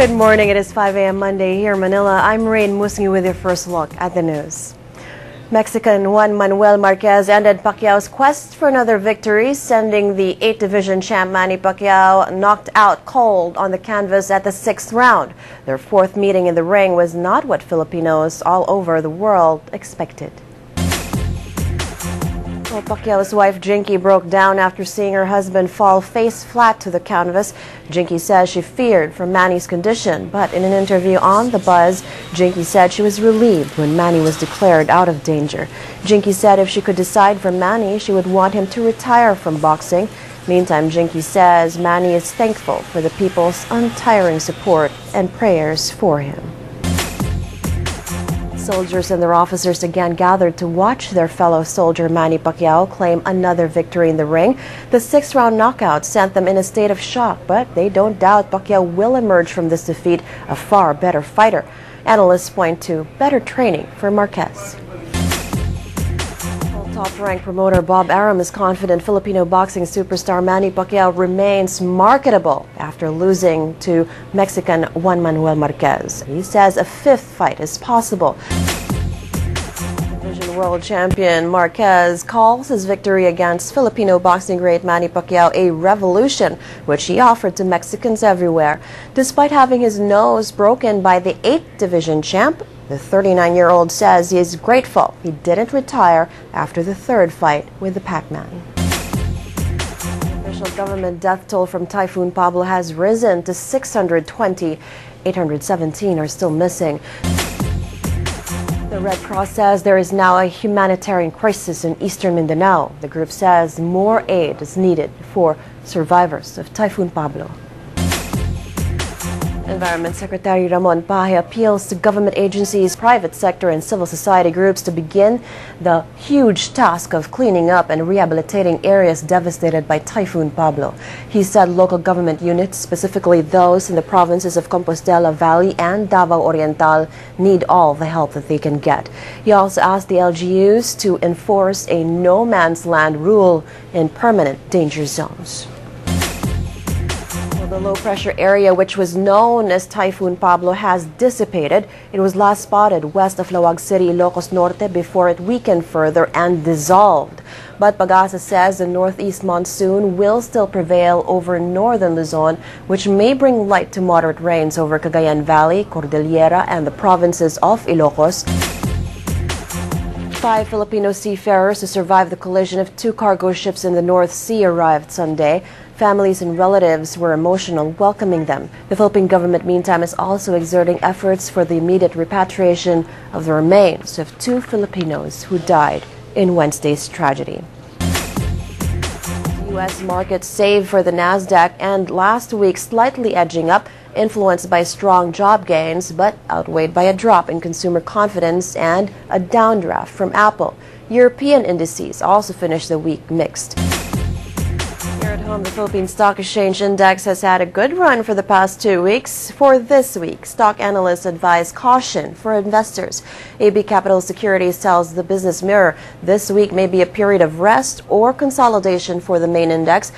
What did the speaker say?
Good morning. It is 5 a.m. Monday here in Manila. I'm Raine Musngi with your first look at the news. Mexican Juan Manuel Marquez ended Pacquiao's quest for another victory, sending the 8th Division champ Manny Pacquiao knocked out cold on the canvas at the 6th round. Their fourth meeting in the ring was not what Filipinos all over the world expected. Well, Pacquiao's wife Jinky broke down after seeing her husband fall face flat to the canvas. Jinky says she feared for Manny's condition, but in an interview on The Buzz, Jinky said she was relieved when Manny was declared out of danger. Jinky said if she could decide for Manny, she would want him to retire from boxing. Meantime, Jinky says Manny is thankful for the people's untiring support and prayers for him. Soldiers and their officers again gathered to watch their fellow soldier Manny Pacquiao claim another victory in the ring. The 6th round knockout sent them in a state of shock, but they don't doubt Pacquiao will emerge from this defeat a far better fighter. Analysts point to better training for Marquez. Top-ranked promoter Bob Arum is confident Filipino boxing superstar Manny Pacquiao remains marketable after losing to Mexican Juan Manuel Marquez. He says a 5th fight is possible. Division world champion Marquez calls his victory against Filipino boxing great Manny Pacquiao a revolution, which he offered to Mexicans everywhere. Despite having his nose broken by the 8th Division champ, the 39-year-old says he is grateful he didn't retire after the 3rd fight with the Pac-Man. The official government death toll from Typhoon Pablo has risen to 620. 817 are still missing. The Red Cross says there is now a humanitarian crisis in eastern Mindanao. The group says more aid is needed for survivors of Typhoon Pablo. Environment Secretary Ramon Paje appeals to government agencies, private sector and civil society groups to begin the huge task of cleaning up and rehabilitating areas devastated by Typhoon Pablo. He said local government units, specifically those in the provinces of Compostela Valley and Davao Oriental, need all the help that they can get. He also asked the LGUs to enforce a no man's land rule in permanent danger zones. The low-pressure area, which was known as Typhoon Pablo, has dissipated. It was last spotted west of Laoag City, Ilocos Norte, before it weakened further and dissolved. But Pag-asa says the northeast monsoon will still prevail over northern Luzon, which may bring light to moderate rains over Cagayan Valley, Cordillera, and the provinces of Ilocos. 5 Filipino seafarers who survived the collision of 2 cargo ships in the North Sea arrived Sunday. Families and relatives were emotional welcoming them. The Philippine government, meantime, is also exerting efforts for the immediate repatriation of the remains of 2 Filipinos who died in Wednesday's tragedy. U.S. markets saved for the Nasdaq and last week slightly edging up, influenced by strong job gains, but outweighed by a drop in consumer confidence and a downdraft from Apple. European indices also finished the week mixed. Here at home, the Philippine Stock Exchange Index has had a good run for the past 2 weeks. For this week, stock analysts advise caution for investors. AB Capital Securities tells the Business Mirror this week may be a period of rest or consolidation for the main index.